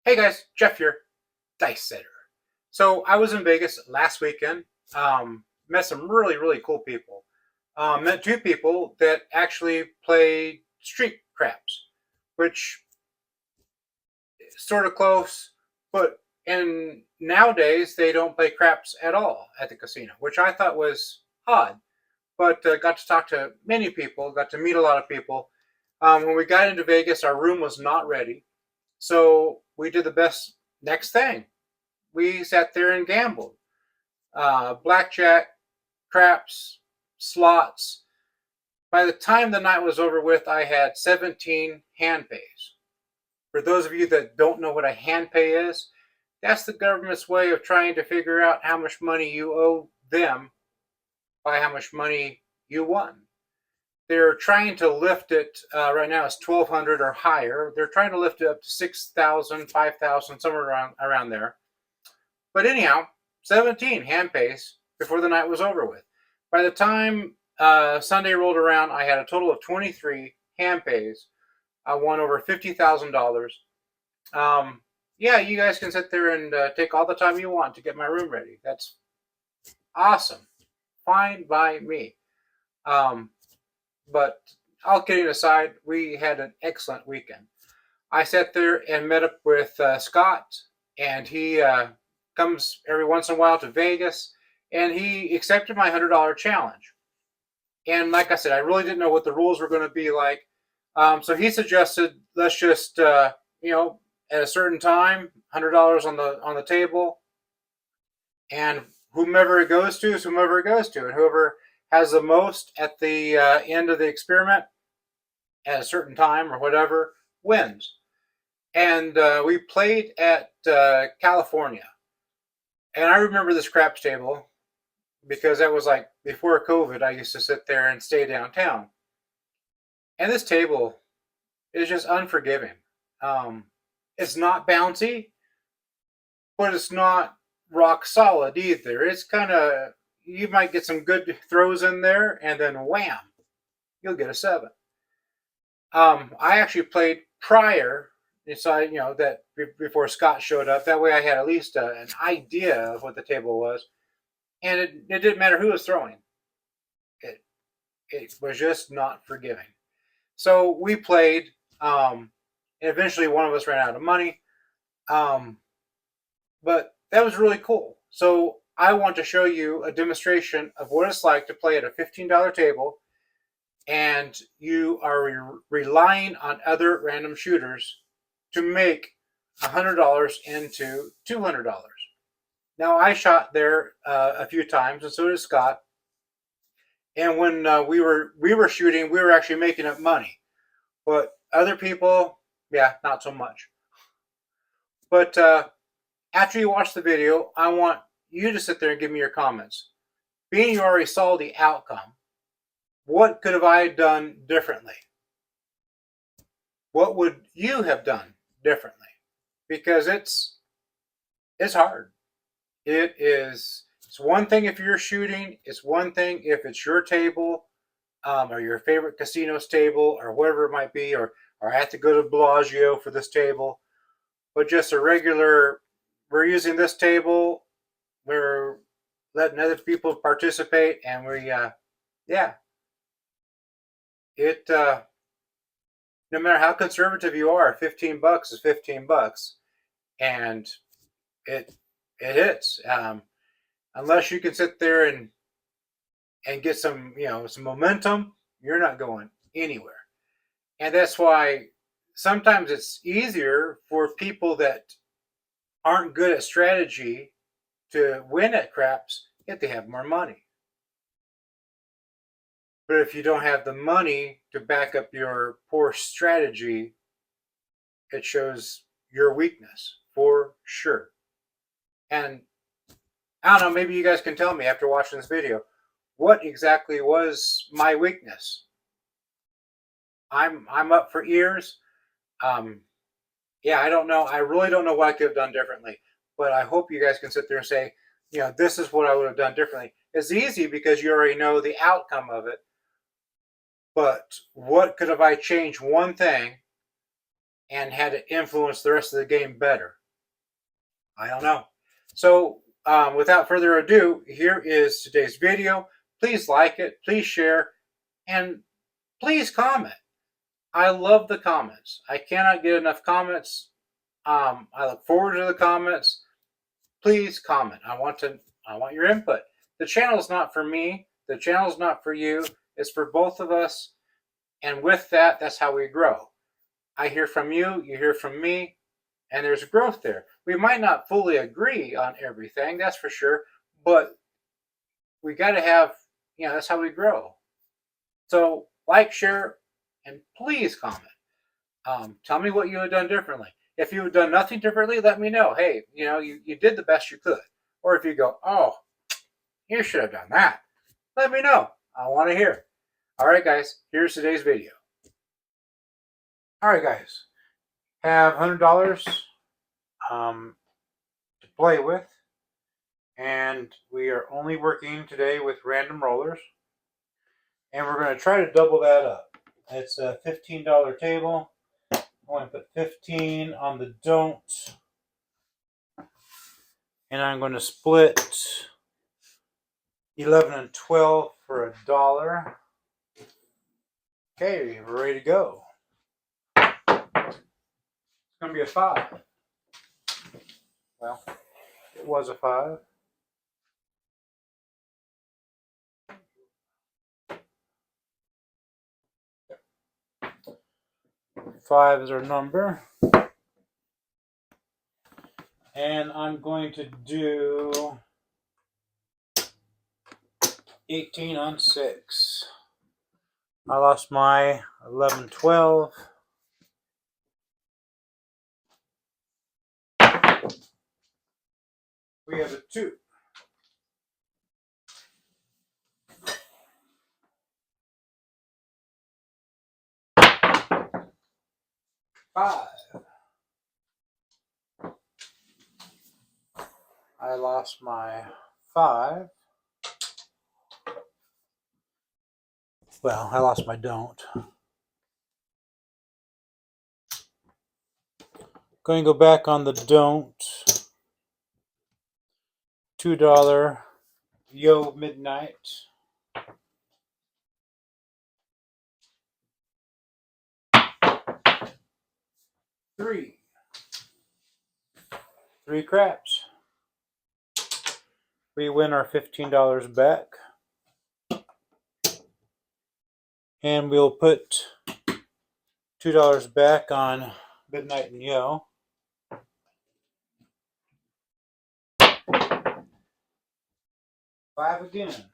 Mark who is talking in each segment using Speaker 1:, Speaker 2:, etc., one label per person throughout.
Speaker 1: Hey guys, Jeff here, Dice Setter. So I was in Vegas last weekend. Met some really cool people. Met two people that actually play street craps, which is sort of close, but and nowadays they don't play craps at all at the casino, which I thought was odd. But got to talk to many people, got to meet a lot of people. When we got into Vegas, our room was not ready, so we did the best next thing. We sat there and gambled. Blackjack, craps, slots. By the time the night was over with, I had 17 hand pays. For those of you that don't know what a hand pay is, that's the government's way of trying to figure out how much money you owe them by how much money you won. They're trying to lift it. Right now it's 1,200 or higher. They're trying to lift it up to 6,000, 5,000, somewhere around there. But anyhow, 17 hand pays before the night was over with. By the time Sunday rolled around, I had a total of 23 hand pays. I won over $50,000. Yeah, you guys can sit there and take all the time you want to get my room ready. That's awesome. Fine by me. But all kidding aside, we had an excellent weekend. I sat there and met up with Scott, and he comes every once in a while to Vegas, and he accepted my $100 challenge. And like I said, I really didn't know what the rules were going to be like. So he suggested let's just, at a certain time, $100 on the table, and whomever it goes to is whomever it goes to, and whoever has the most at the end of the experiment at a certain time or whatever wins. And we played at California. And I remember this craps table because that was like before COVID. I used to sit there and stay downtown. And this table is just unforgiving. It's not bouncy, but it's not rock solid either. It's kind of, you might get some good throws in there, and then wham, you'll get a 7. I actually played prior, so that before Scott showed up. That way, I had at least an idea of what the table was, and it didn't matter who was throwing. It was just not forgiving. So we played, and eventually one of us ran out of money, but that was really cool. So I want to show you a demonstration of what it's like to play at a $15 table, and you are relying on other random shooters to make $100 into $200. Now I shot there a few times, and so did Scott. And when we were shooting, we were actually making up money. But other people, yeah, not so much. But after you watch the video, I want you to sit there and give me your comments. Being you already saw the outcome, what could have I done differently? What would you have done differently? Because it's hard. It's one thing if you're shooting. It's one thing if it's your table, or your favorite casino's table, or whatever it might be, or I have to go to Bellagio for this table. But just a regular, we're using this table, we're letting other people participate, and yeah, it, no matter how conservative you are, $15 is $15, and it hits. Unless you can sit there and get some some momentum, you're not going anywhere. And that's why sometimes it's easier for people that aren't good at strategy to win at craps if they have more money. But if you don't have the money to back up your poor strategy, it shows your weakness for sure. And I don't know, maybe you guys can tell me after watching this video, what exactly was my weakness? I'm up for ears. Yeah, I don't know. I really don't know what I could have done differently. But I hope you guys can sit there and say, this is what I would have done differently. It's easy because you already know the outcome of it. But what could have I changed one thing and had to influence the rest of the game better? I don't know. So, without further ado, here is today's video. Please like it, please share, and please comment. I love the comments. I cannot get enough comments. I look forward to the comments. Please comment. I want your input. The channel is not for me. The channel is not for you. It's for both of us. And with that, that's how we grow. I hear from you, you hear from me, and there's growth there. We might not fully agree on everything, that's for sure, but we got to have, that's how we grow. So like, share, and please comment. Tell me what you had done differently. If you had done nothing differently, let me know. Hey, you did the best you could. Or if you go, oh, you should have done that, let me know. I want to hear. All right, guys, here's today's video. All right, guys, have $100 to play with, and we are only working today with random rollers, and we're going to try to double that up. It's a $15 table. I want to put 15 on the don't, and I'm going to split 11 and 12 for $1. Okay, we're ready to go. It's going to be a 5. Well, it was a 5. Five is our number. And I'm going to do 18 on 6. I lost my 11, 12. We have a 2. Five. I lost my 5. Well, I lost my don't. Going to go back on the don't. $2 Yo Midnight. 3. 3 craps. We win our $15 back. And we'll put $2 back on Midnight and Yo. 5 again.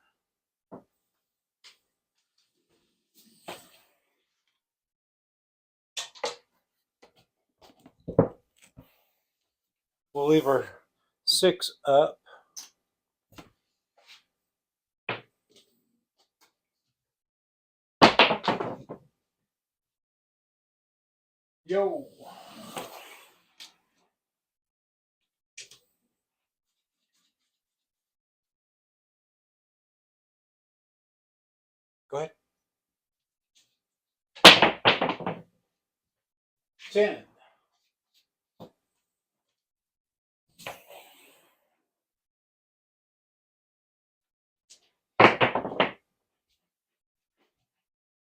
Speaker 1: We'll leave our 6 up. Yo. Go ahead. 10.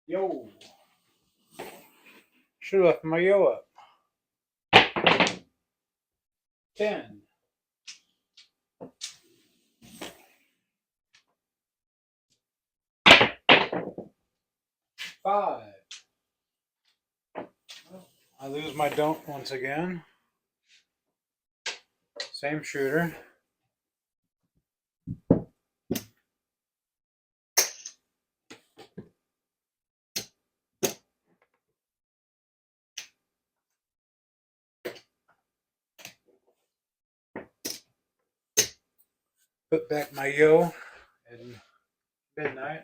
Speaker 1: Yo. Should have left my yo up. 10. 5. I lose my don't once again. Same shooter. Put back my yo at midnight.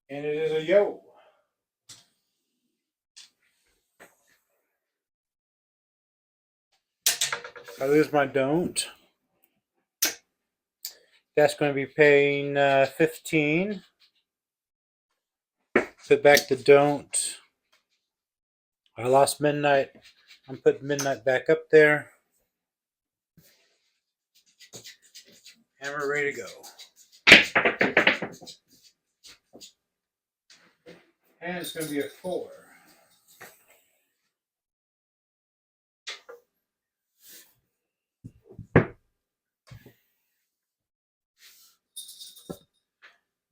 Speaker 1: And it is a yo. I lose my don't. That's going to be paying 15. Put back the don't. I lost midnight. I'm putting midnight back up there. And we're ready to go. And it's going to be a 4.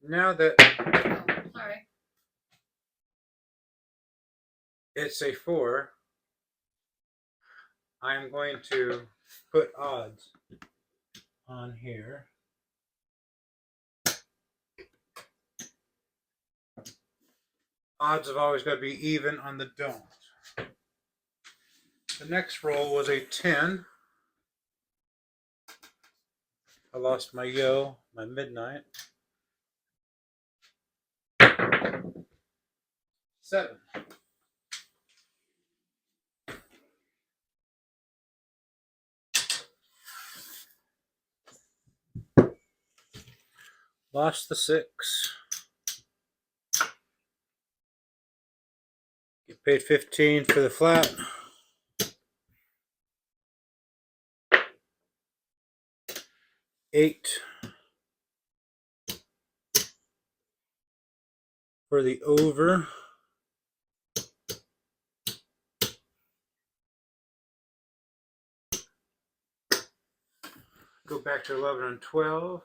Speaker 1: Now that it's a 4, I'm going to put odds on here. Odds have always got to be even on the don't. The next roll was a 10. I lost my yo, my midnight. 7. Lost the 6. Get paid 15 for the flat. 8 for the over. Go back to 11 and 12.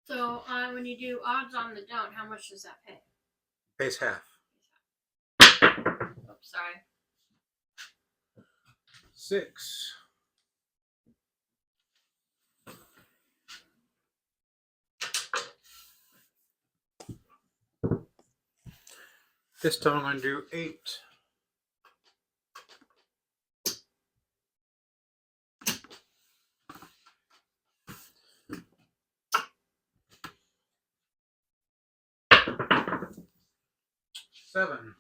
Speaker 2: So when you do odds on the don't, how much does that pay?
Speaker 1: Pays half.
Speaker 2: Oops, sorry.
Speaker 1: 6. This time I'm going to do 8. Seven.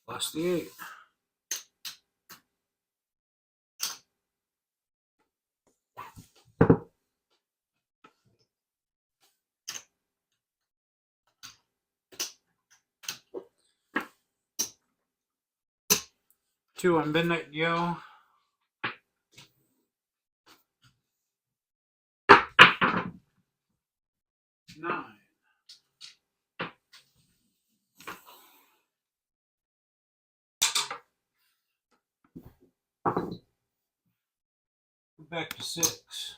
Speaker 1: Lost the 8. Two on midnight yo. 9. Go back to 6.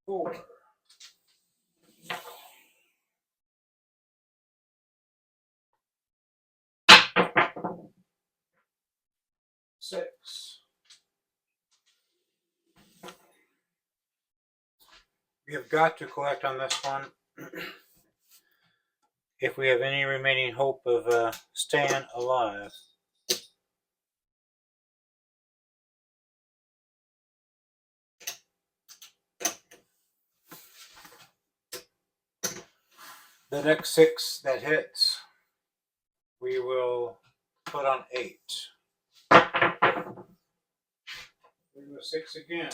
Speaker 1: 4. 6. We have got to collect on this one if we have any remaining hope of staying alive. The next 6 that hits, we will put on 8. We do a 6 again.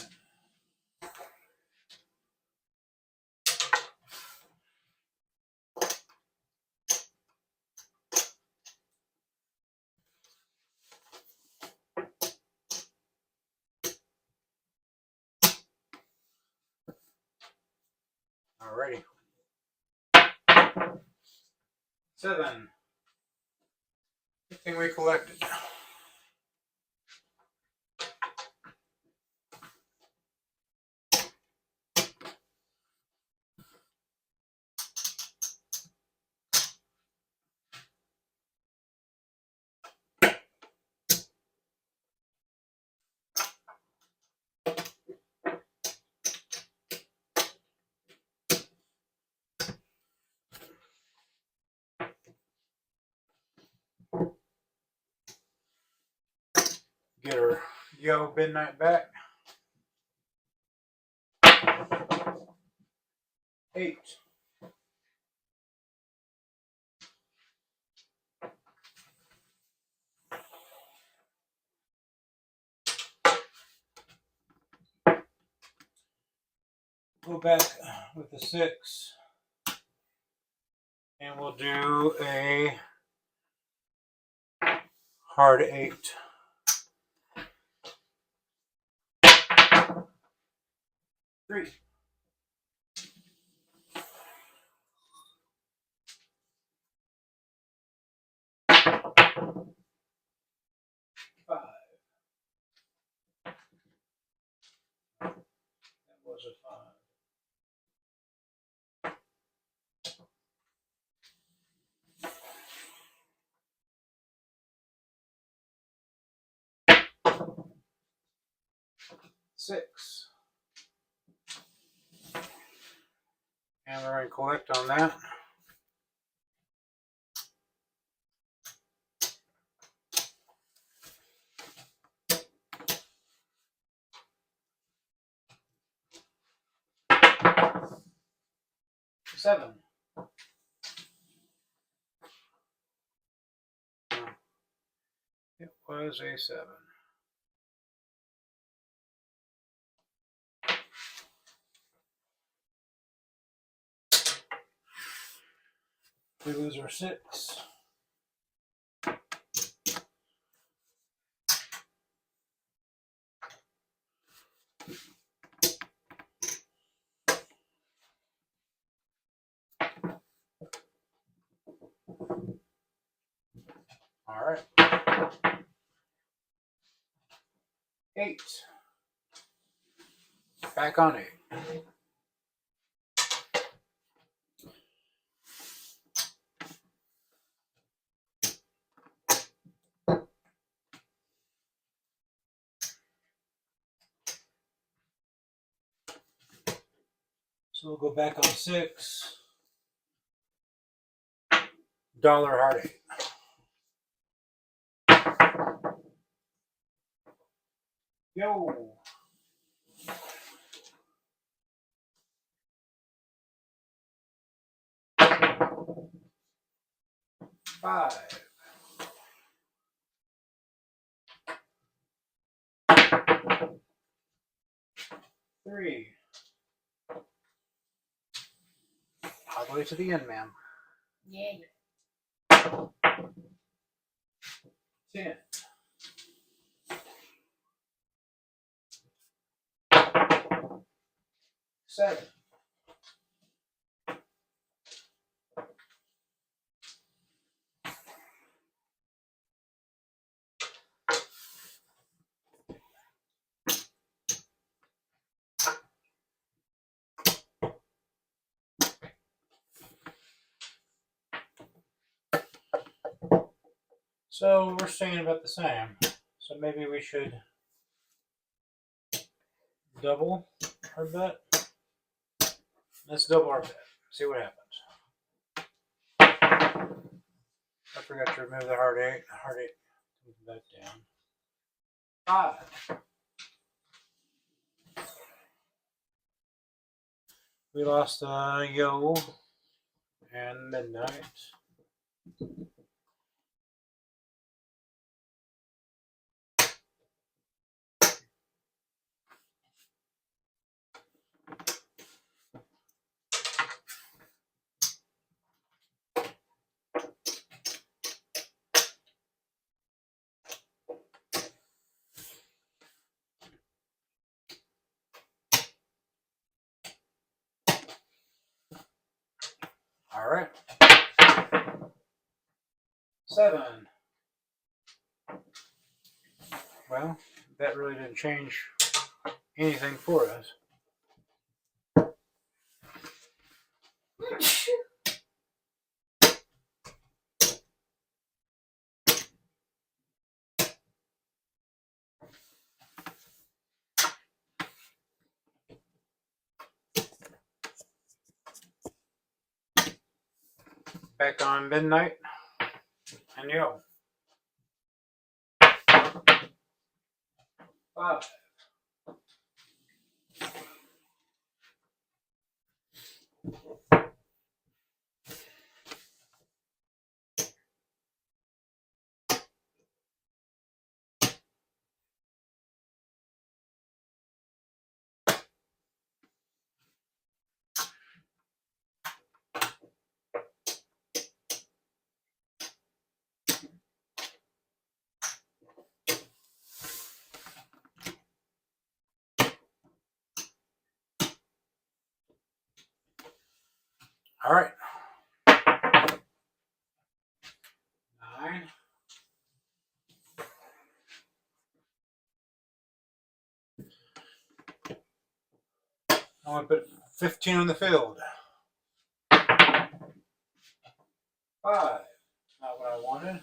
Speaker 1: Alrighty. 7. Good thing we collected. Get our yo midnight back. 8. Go back with the 6, and we'll do a hard 8. 3. 5. That was a 5. 6. And we're going to collect on that. Seven. It was a 7. We lose our 6. All right. 8. Back on 8. So we'll go back on 6. Dollar hard 8. Yo. 5. 3. All the way to the end, ma'am.
Speaker 2: Yeah.
Speaker 1: 10. 7. 'So we're staying about the same. So maybe we should double our bet. Let's double our bet. See what happens. I forgot to remove the hard 8. Hard 8. Move that down. 5. We lost Yo and Midnight. All right. 7. Well, that really didn't change anything for us. Back on Midnight and Yo. 5. All right. 9. I want to put 15 on the field. 5. Not what I wanted.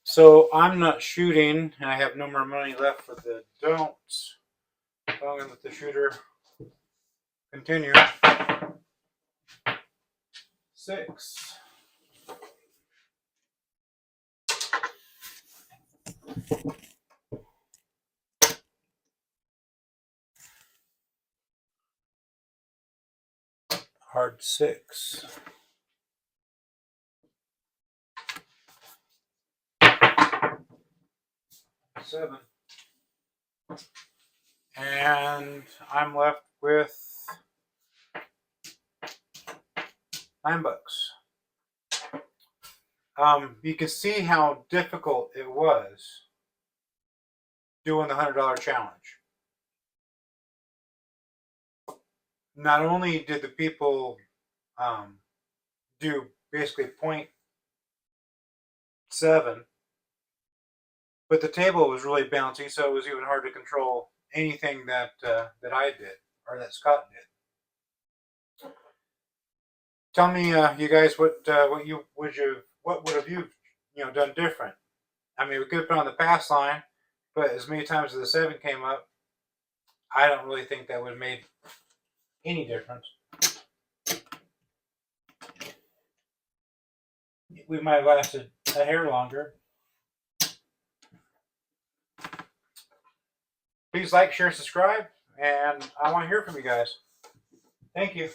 Speaker 1: So I'm not shooting, and I have no more money left for the don'ts. So I'm going to let the shooter continue. 6. Hard 6. 7. And I'm left with $9. You can see how difficult it was doing the $100 challenge. Not only did the people do basically 0.7, but the table was really bouncy, so it was even hard to control anything that that I did or that Scott did. Tell me, you guys, what would have you done different? I mean, we could have put on the pass line, but as many times as the 7 came up, I don't really think that would have made any difference. We might have lasted a hair longer. Please like, share, subscribe, and I want to hear from you guys. Thank you.